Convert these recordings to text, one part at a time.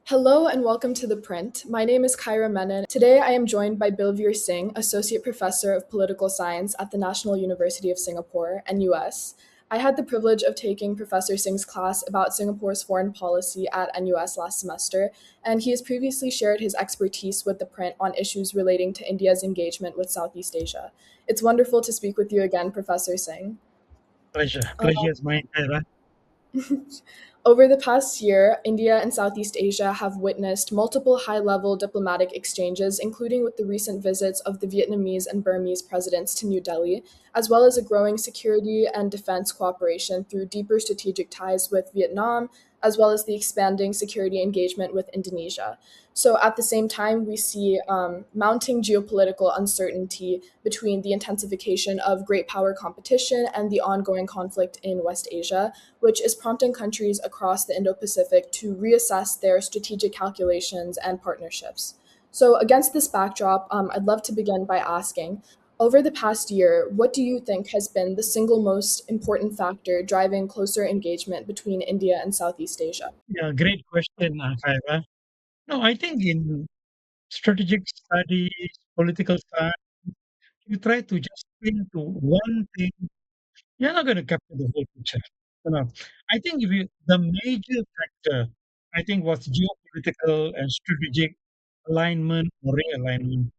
Hello and welcome to The Print. My name is Kyra Menon. Today I am joined by Bilveer Singh, Associate Professor of Political Science at the National University of Singapore, NUS. I had the privilege of taking Professor Singh's class about Singapore's foreign policy at NUS last semester, and he has previously shared his expertise with The Print on issues relating to India's engagement with Southeast Asia. It's wonderful to speak with you again, Professor Singh. Pleasure. Pleasure is mine, Kyra. Over the past year, India and Southeast Asia have witnessed multiple high level diplomatic exchanges, including with the recent visits of the Vietnamese and Burmese presidents to New Delhi, as well as a growing security and defense cooperation through deeper strategic ties with Vietnam, as well as the expanding security engagement with Indonesia. So, at the same time, we see mounting geopolitical uncertainty between the intensification of great power competition and the ongoing conflict in West Asia, which is prompting countries across the Indo Pacific to reassess their strategic calculations and partnerships. So, against this backdrop, I'd love to begin by asking, over the past year, what do you think has been the single most important factor driving closer engagement between India and Southeast Asia? Yeah, great question, Kyra. No, I think in strategic studies, political science, you try to just pin to one thing. You're not going to capture the whole picture. I think the major factor, I think, was geopolitical and strategic alignment or realignment.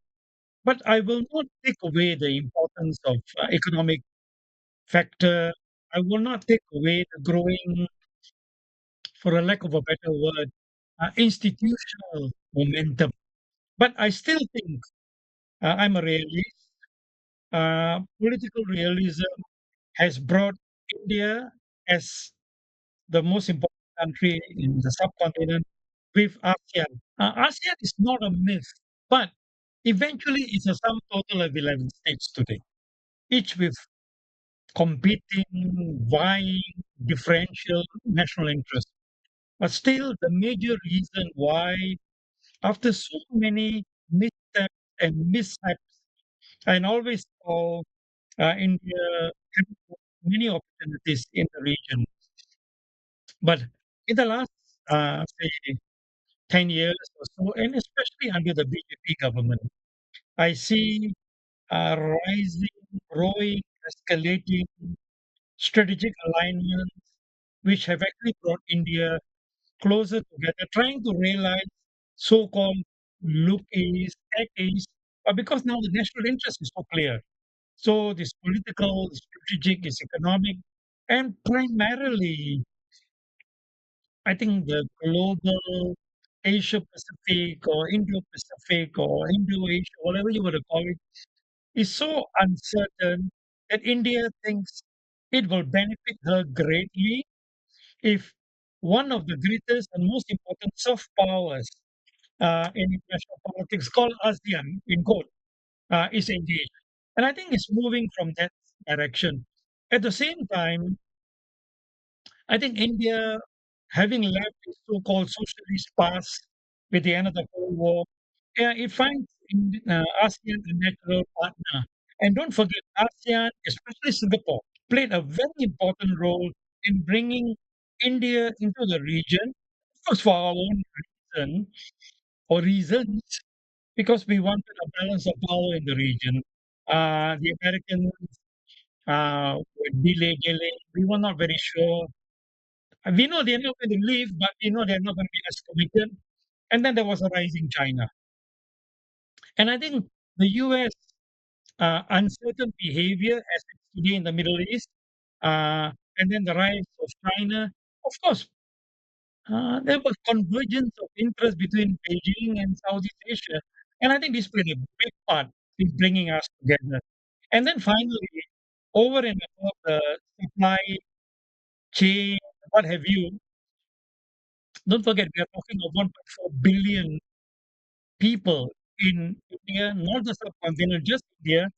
But I will not take away the importance of economic factor. I will not take away the growing, for a lack of a better word, institutional momentum. But I still think I'm a realist. Political realism has brought India as the most important country in the subcontinent with ASEAN. ASEAN is not a myth, but eventually it's a sum total of 11 states today, each with competing, vying, differential national interests. But still, the major reason why, after so many missteps and mishaps, and always saw India having many opportunities in the region. But in the last, say, 10 years or so, and especially under the BJP government, I see rising, growing, escalating strategic alignments which have actually brought India closer together, trying to realize so-called look east, act east, but because now the national interest is so clear. So this political, strategic, is economic, and primarily, I think the global Asia Pacific or Indo Pacific or Indo Asia, whatever you want to call it, is so uncertain that India thinks it will benefit her greatly if one of the greatest and most important soft powers in international politics, called ASEAN, in quote, is engaged. And I think it's moving from that direction. At the same time, I think India, having left its so-called socialist past with the end of the Cold War, yeah, it finds in ASEAN a natural partner. And don't forget, ASEAN, especially Singapore, played a very important role in bringing India into the region, of course, for our own reason or reasons, because we wanted a balance of power in the region. The Americans were delayed. We were not very sure. We know they're not going to leave, but we know they're not going to be as committed. And then there was a rising China. And I think the US uncertain behavior as it's today in the Middle East, and then the rise of China, of course, there was convergence of interest between Beijing and Southeast Asia. And I think this played a big part in bringing us together. And then finally, over and above the supply chain, what have you, don't forget we are talking of 1.4 billion people in India, not the subcontinent, just India,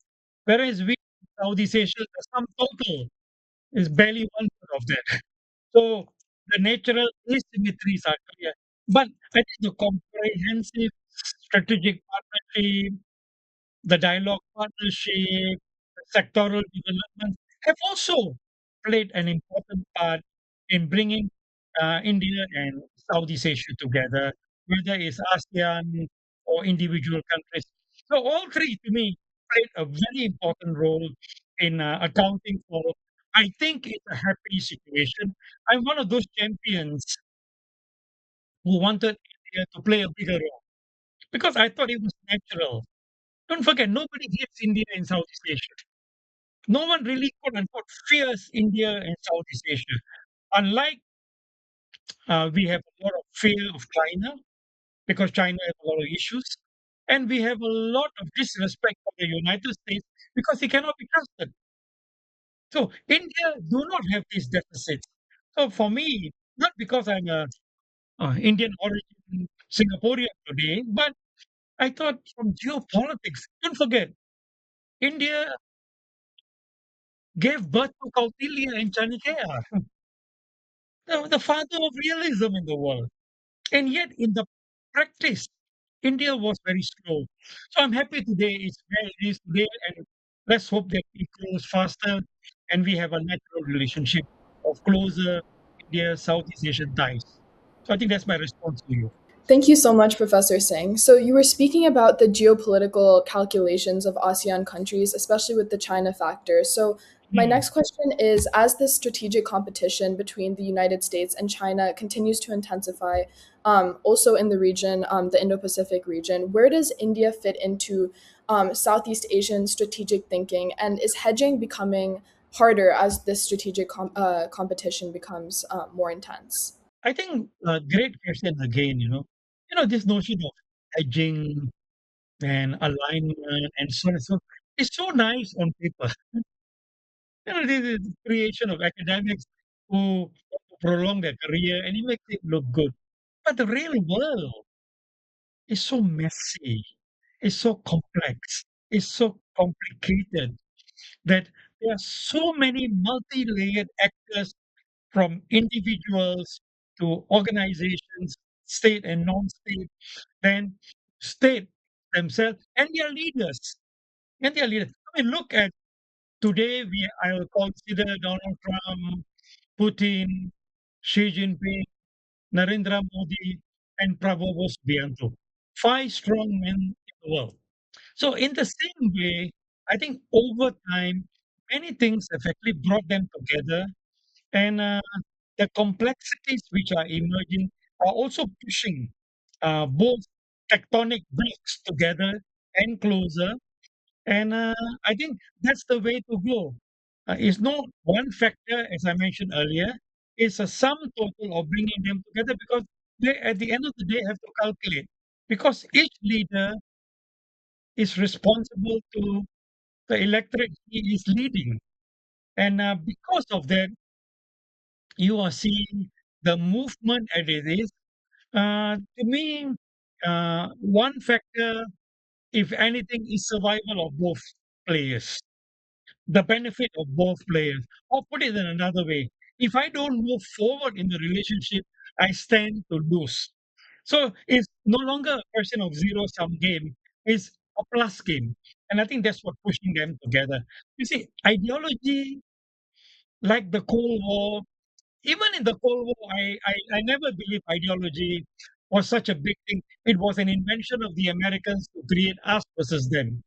whereas we, Southeast Asia, the sum total is barely one third of that. So the natural asymmetries are clear. But I think the comprehensive strategic partnership, the dialogue partnership, the sectoral development have also played an important part in bringing India and Southeast Asia together whether it's ASEAN or individual countries. So all three, to me, played a very important role in accounting for. I think it's a happy situation. I'm one of those champions who wanted India to play a bigger role because I thought it was natural. Don't forget, nobody hates India in Southeast Asia. No one really, quote unquote, fears India in Southeast Asia. Unlike we have a lot of fear of China because China has a lot of issues, and we have a lot of disrespect for the United States because it cannot be trusted. So India do not have these deficits. So for me, not because I'm a Indian origin Singaporean today, but I thought from geopolitics. Don't forget, India gave birth to Kautilya and Chanakya, the father of realism in the world. And yet, in the practice, India was very slow. So I'm happy today it's where it is today, and let's hope that it grows faster and we have a natural relationship of closer India Southeast Asian ties. So I think that's my response to you. Thank you so much, Professor Singh. So, you were speaking about the geopolitical calculations of ASEAN countries, especially with the China factor. So, my Hmm. next question is, as this strategic competition between the United States and China continues to intensify, also in the region, the Indo Pacific region, where does India fit into Southeast Asian strategic thinking? And is hedging becoming harder as this strategic competition becomes more intense? I think great question again. This notion of hedging and alignment and so on and so on is so nice on paper. This is the creation of academics who prolong their career and it makes it look good. But the real world is so messy, it's so complex, it's so complicated that there are so many multi-layered actors from individuals to organizations, state and non-state, then state themselves and their leaders. And their leaders. I mean, look at today I will consider Donald Trump, Putin, Xi Jinping, Narendra Modi, and Prabowo Subianto. Five strong men in the world. So, in the same way, I think over time, many things have actually brought them together, and the complexities which are emerging are also pushing both tectonic blocks together and closer. And I think that's the way to go. It's not one factor, as I mentioned earlier. It's a sum total of bringing them together because they, at the end of the day, have to calculate. Because each leader is responsible to the electorate he is leading. And because of that, you are seeing the movement as it is. To me, one factor, if anything, is survival of both players. The benefit of both players. Or put it in another way, if I don't move forward in the relationship, I stand to lose. So it's no longer a question of zero sum game, it's a plus game. And I think that's what pushing them together. You see, ideology like the Cold War, even in the Cold War, I never believed ideology was such a big thing. It was an invention of the Americans to create us versus them.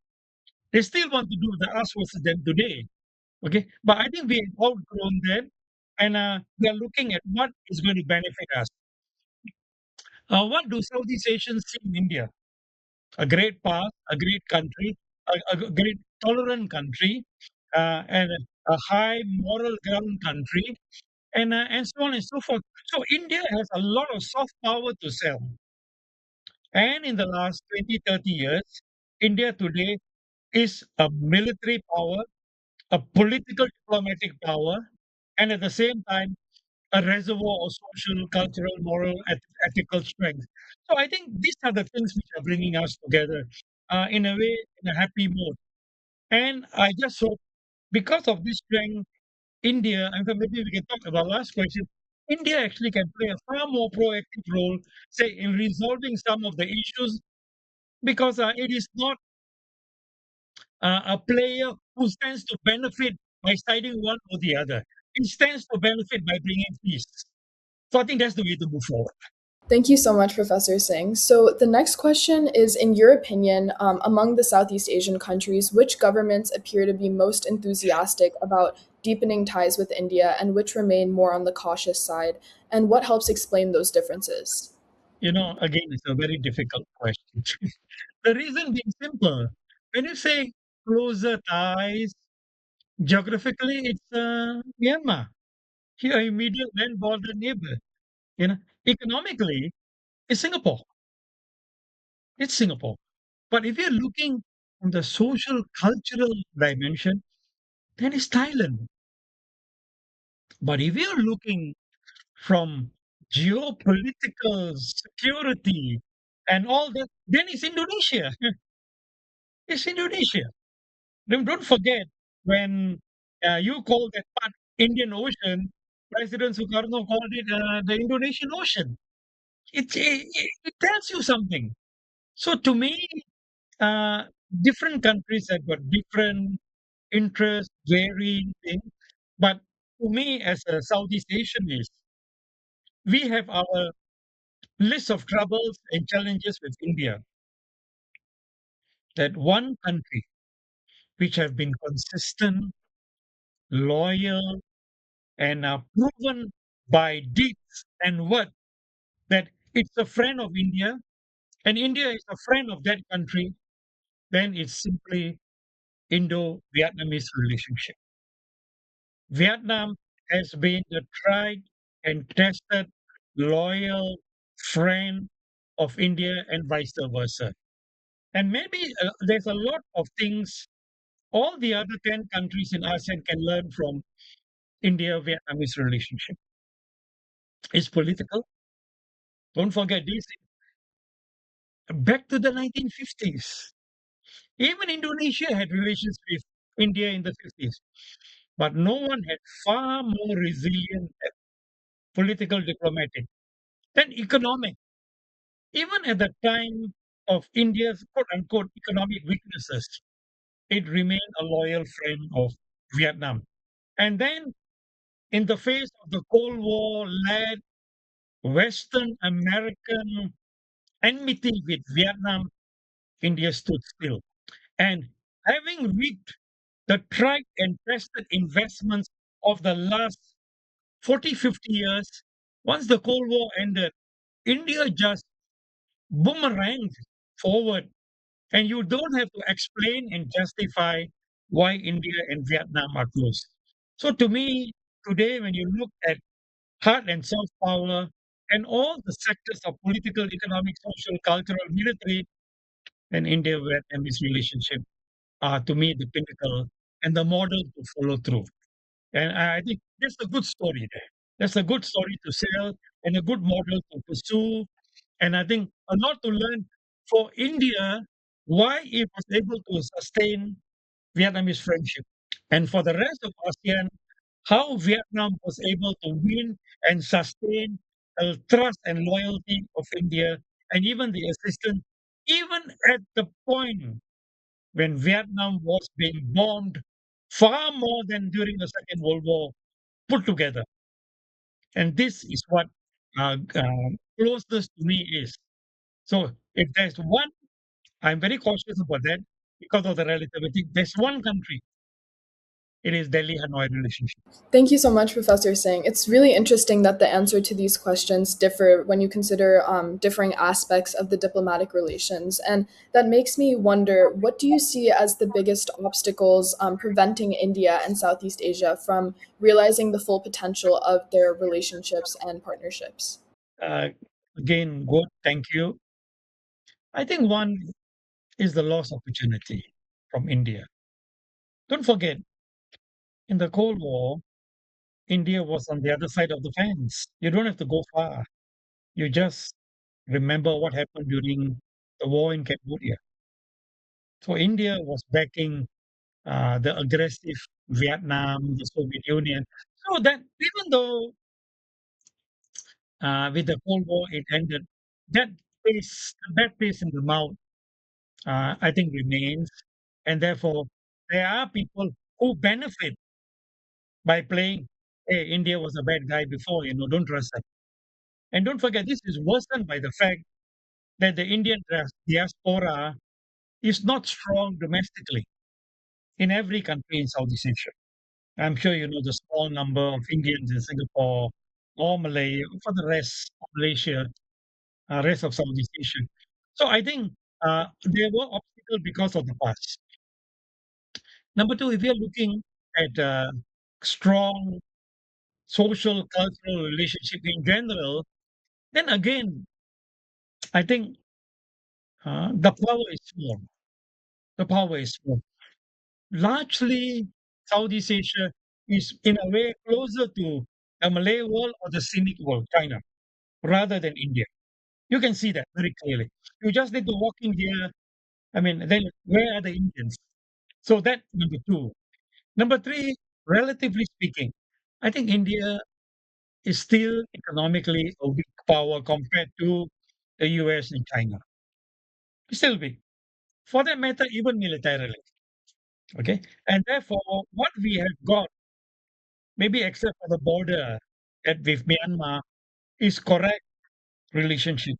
They still want to do the us versus them today. Okay, but I think we have outgrown them, and we are looking at what is going to benefit us. What do Southeast Asians see in India? A great path, a great country, a great tolerant country, and a high moral ground country, and so on and so forth. So India has a lot of soft power to sell. And in the last 20, 30 years, India today is a military power, a political diplomatic power, and at the same time, a reservoir of social, cultural, moral, ethical strength. So I think these are the things which are bringing us together in a way, in a happy mode. And I just hope because of this strength, India, and then maybe we can talk about last question. India actually can play a far more proactive role, say, in resolving some of the issues, because it is not a player who stands to benefit by siding one or the other. It stands to benefit by bringing peace. So I think that's the way to move forward. Thank you so much, Professor Singh. So, the next question is: in your opinion, among the Southeast Asian countries, which governments appear to be most enthusiastic about deepening ties with India and which remain more on the cautious side? And what helps explain those differences? Again, it's a very difficult question. The reason being simple. When you say closer ties, geographically, it's Myanmar, your immediate land border neighbor. Economically, it's Singapore. It's Singapore. But if you're looking from the social, cultural dimension, then it's Thailand. But if you're looking from geopolitical security and all that, then it's Indonesia. It's Indonesia. Don't forget when you call that part Indian Ocean, President Sukarno called it the Indonesian Ocean. It tells you something. So to me, uh, different countries have got different interests, varying things. But to me, as a Southeast Asianist, we have our list of troubles and challenges with India. That one country which have been consistent, loyal, and proven by deeds and word that it's a friend of India and India is a friend of that country, then it's simply Indo-Vietnamese relationship. Vietnam has been a tried and tested, loyal friend of India and vice versa. And maybe there's a lot of things all the other 10 countries in ASEAN can learn from India-Vietnamese relationship. It's political. Don't forget this. Back to the 1950s. Even Indonesia had relations with India in the 50s. But no one had far more resilient political diplomatic than economic. Even at the time of India's quote unquote economic weaknesses, it remained a loyal friend of Vietnam. And then, in the face of the Cold War led Western American enmity with Vietnam, India stood still. And having reaped the tried and tested investments of the last 40, 50 years, once the Cold War ended, India just boomeranged forward. And you don't have to explain and justify why India and Vietnam are close. So to me, today, when you look at hard and soft power and all the sectors of political, economic, social, cultural, military, then India-Vietnamese relationship are to me the pinnacle and the model to follow through. And I think that's a good story there. That's a good story to sell and a good model to pursue. And I think a lot to learn for India, why it was able to sustain Vietnamese friendship. And for the rest of ASEAN, how Vietnam was able to win and sustain the trust and loyalty of India and even the assistance, even at the point when Vietnam was being bombed far more than during the Second World War put together. And this is what closeness to me is. So if there's one, I'm very cautious about that because of the relativity. There's one country, it is Delhi-Hanoi relationship. Thank you so much, Professor Singh. It's really interesting that the answer to these questions differ when you consider differing aspects of the diplomatic relations. And that makes me wonder, what do you see as the biggest obstacles preventing India and Southeast Asia from realizing the full potential of their relationships and partnerships? Uh, Again, good, thank you. I think one is the lost opportunity from India. Don't forget, in the Cold War, India was on the other side of the fence. You don't have to go far. You just remember what happened during the war in Cambodia. So India was backing the aggressive Vietnam, the Soviet Union. So that even though with the Cold War it ended, that that taste in the mouth, I think remains, and therefore there are people who benefit by playing. Hey, India was a bad guy before, don't trust them. And don't forget, this is worsened by the fact that the Indian diaspora is not strong domestically in every country in Southeast Asia. I'm sure you know the small number of Indians in Singapore or Malay, for the rest of Malaysia, rest of Southeast Asia. So I think there were obstacles because of the past. Number two, if you're looking at strong social cultural relationship in general, then again, I think the power is small. The power is small. Largely, Southeast Asia is in a way closer to the Malay world or the Sinic world, China, rather than India. You can see that very clearly. You just need to walk in here. I mean, then where are the Indians? So that number two. Number three, relatively speaking, I think India is still economically a weak power compared to the US and China. Still weak. For that matter, even militarily. Okay. And therefore, what we have got, maybe except for the border with Myanmar, is correct relationship.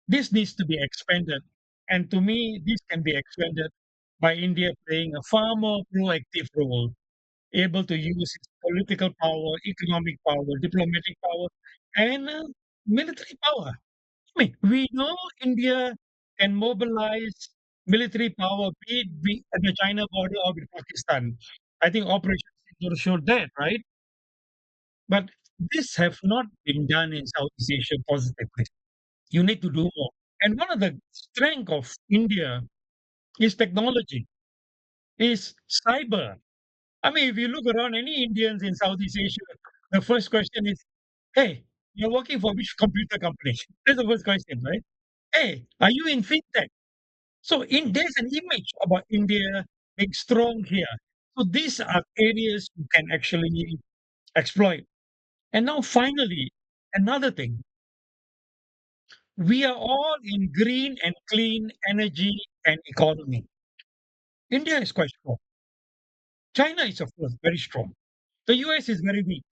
This needs to be expanded. And to me, this can be expanded by India playing a far more proactive role, able to use its political power, economic power, diplomatic power, and military power. I mean, we know India can mobilize military power, be at the China border or with Pakistan. I think Operation Sindoor showed that, right? But this have not been done in Southeast Asia positively. You need to do more. And one of the strength of India is technology, is cyber. I mean, if you look around any Indians in Southeast Asia, the first question is, "Hey, you're working for which computer company?" That's the first question, right? "Hey, are you in fintech?" So there's an image about India being strong here. So these are areas you can actually exploit. And now finally, another thing, we are all in green and clean energy and economy. India is quite strong. China is, of course, very strong. The US is very weak.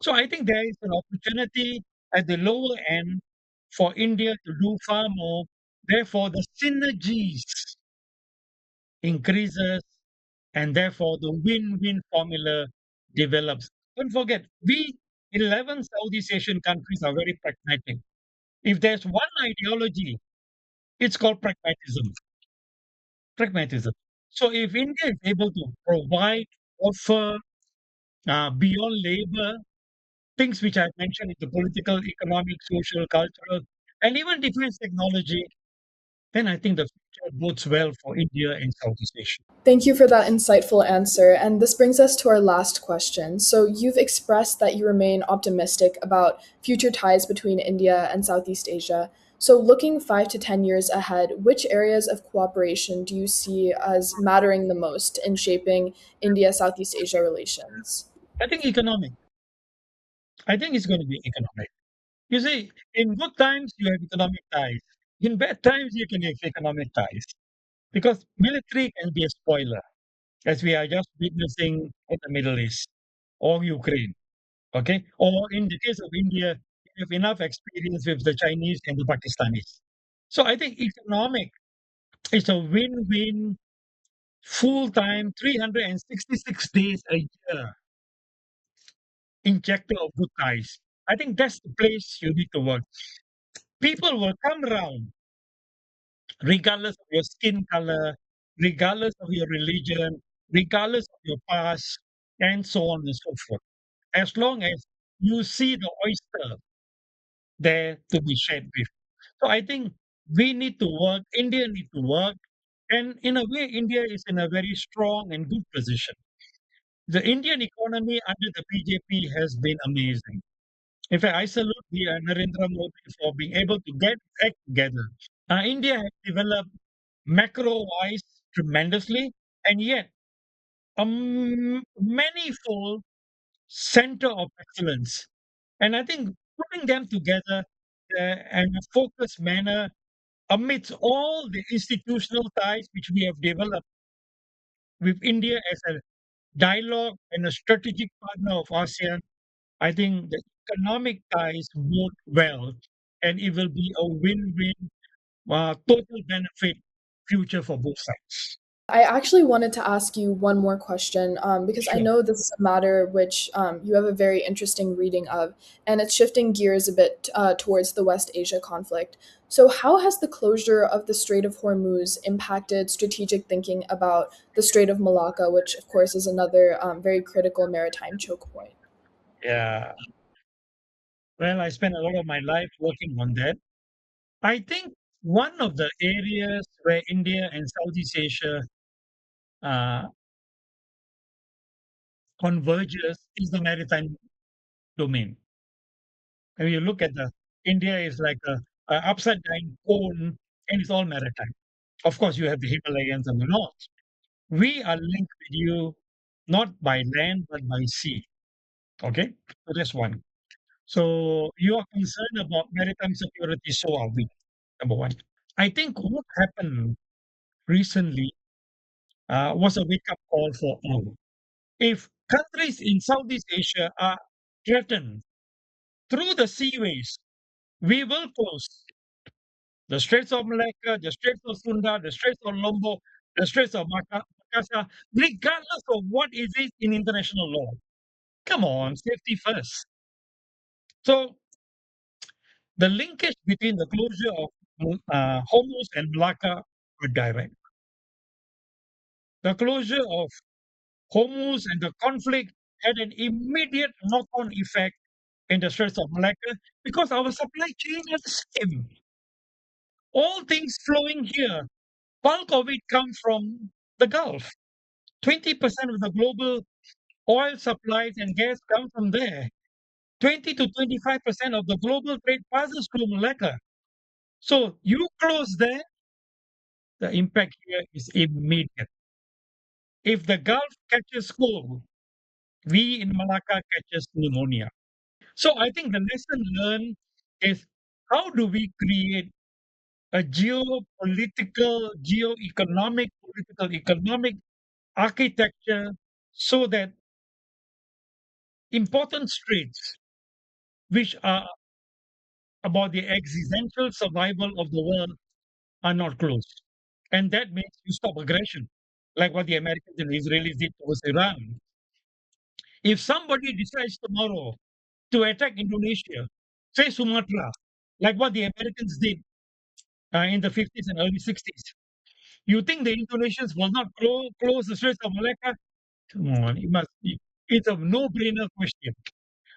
So I think there is an opportunity at the lower end for India to do far more. Therefore, the synergies increases and therefore the win-win formula develops. Don't forget, we 11 Southeast Asian countries are very pragmatic. If there's one ideology, it's called pragmatism. Pragmatism. So if India is able to provide, offer beyond labor, things which I've mentioned in the political, economic, social, cultural, and even defense technology, then I think the future bodes well for India and Southeast Asia. Thank you for that insightful answer. And this brings us to our last question. So, you've expressed that you remain optimistic about future ties between India and Southeast Asia. So, looking 5 to 10 years ahead, which areas of cooperation do you see as mattering the most in shaping India Southeast Asia relations? I think economic. I think it's going to be economic. You see, in good times, you have economic ties. In bad times, you can have economic ties. Because military can be a spoiler, as we are just witnessing in the Middle East or Ukraine. Okay? Or in the case of India, you have enough experience with the Chinese and the Pakistanis. So I think economic is a win-win, full-time, 366 days a year injector of good ties. I think that's the place you need to work. People will come around regardless of your skin color, regardless of your religion, regardless of your past, and so on and so forth. As long as you see the oyster there to be shared with. So I think we need to work, India need to work, and in a way, India is in a very strong and good position. The Indian economy under the BJP has been amazing. In fact, I salute the Narendra Modi for being able to get act together. India has developed macro-wise tremendously, and yet a manifold center of excellence. And I think putting them together in a focused manner amidst all the institutional ties which we have developed with India as a dialogue and a strategic partner of ASEAN, I think the economic ties work well, and it will be a win-win, total benefit future for both sides. I actually wanted to ask you one more question because I Sure. know this is a matter which you have a very interesting reading of, and it's shifting gears a bit towards the West Asia conflict. So, how has the closure of the Strait of Hormuz impacted strategic thinking about the Strait of Malacca, which, of course, is another very critical maritime choke point? Yeah. Well, I spent a lot of my life working on that. I think one of the areas where India and Southeast Asia uh, converges is the maritime domain. When you look at the India is like a upside down cone, and it's all maritime. Of course, you have the Himalayas on the north. We are linked with you not by land but by sea. Okay, so that's one. So you are concerned about maritime security, so are we. Number one. I think what happened recently was a wake up call for all. If countries in Southeast Asia are threatened through the seaways, we will close the Straits of Malacca, the Straits of Sunda, the Straits of Lombok, the Straits of Makassar, regardless of what is it in international law. Come on, safety first. So the linkage between the closure of Hormuz and Malacca are direct. The closure of Hormuz and the conflict had an immediate knock-on effect in the Straits of Malacca because our supply chain is the same. All things flowing here, bulk of it comes from the Gulf. 20% of the global oil supplies and gas come from there. 20 to 25% of the global trade passes through Malacca. So you close there, the impact here is immediate. If the Gulf catches cold, we in Malacca catches pneumonia. So I think the lesson learned is how do we create a geopolitical, geo-economic, political, economic architecture so that important straits, which are about the existential survival of the world, are not closed. And that means you stop aggression, like what the Americans and Israelis did towards Iran. If somebody decides tomorrow to attack Indonesia, say Sumatra, like what the Americans did in the 50s and early 60s, you think the Indonesians will not close the Straits of Malacca? Come on, it must be. It's a no-brainer question.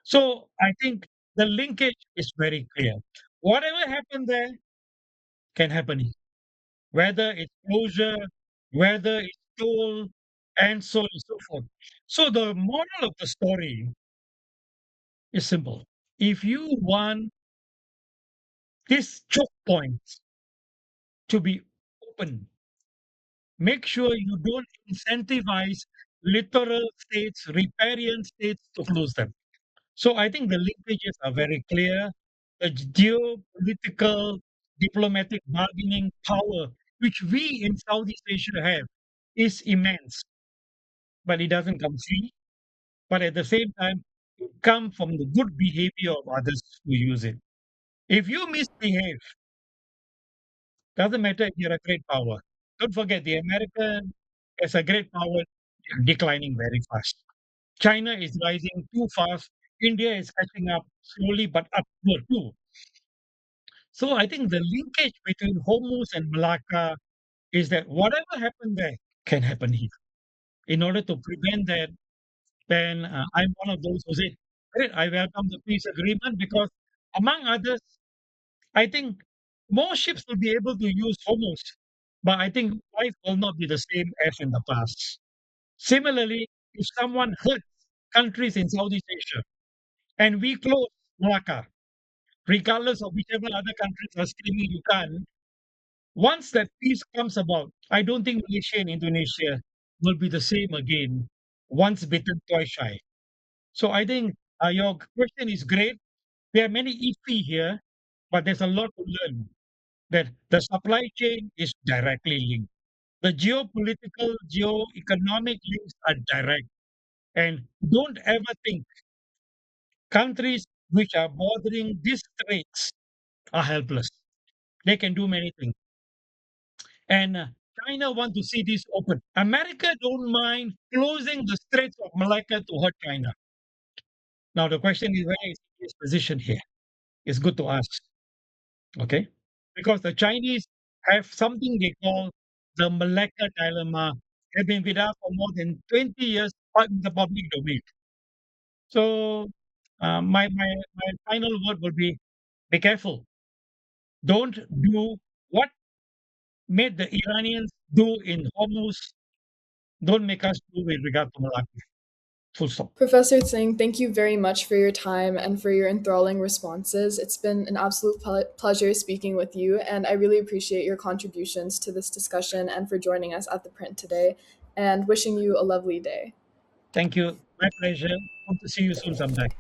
So I think the linkage is very clear. Whatever happened there can happen here, whether it's closure, whether it's toll, and so on and so forth. So the moral of the story is simple. If you want this choke point to be open, make sure you don't incentivize littoral states, riparian states to close them. So I think the linkages are very clear. The geopolitical, diplomatic bargaining power, which we in Southeast Asia have, is immense, but it doesn't come free. But at the same time, it comes from the good behavior of others who use it. If you misbehave, doesn't matter if you're a great power. Don't forget the American as a great power declining very fast. China is rising too fast. India is catching up slowly but upward too. So I think the linkage between Hormuz and Malacca is that whatever happened there can happen here. In order to prevent that, then I'm one of those who say, great, I welcome the peace agreement because, among others, I think more ships will be able to use Hormuz, but I think life will not be the same as in the past. Similarly, if someone hurts countries in Southeast Asia and we close Malacca, regardless of whichever other countries are screaming you can't, once that peace comes about, I don't think Malaysia and Indonesia will be the same again. Once bitten, twice shy. So I think your question is great. There are many iffy here, but there's a lot to learn. That the supply chain is directly linked. The geopolitical, geo-economic links are direct. And don't ever think countries which are bordering these straits are helpless. They can do many things. And China want to see this open. America don't mind closing the Straits of Malacca to hurt China. Now the question is, where is India's position here? It's good to ask. Okay, because the Chinese have something they call the Malacca dilemma. Have been with us for more than 20 years in the public domain. So my final word will be careful. Don't do what made the Iranians do in Hormuz. Don't make us do with regard to Malacca. Full stop. Professor Singh, thank you very much for your time and for your enthralling responses. It's been an absolute pleasure speaking with you, and I really appreciate your contributions to this discussion and for joining us at the print today, and wishing you a lovely day. Thank you. My pleasure. Hope to see you soon sometime.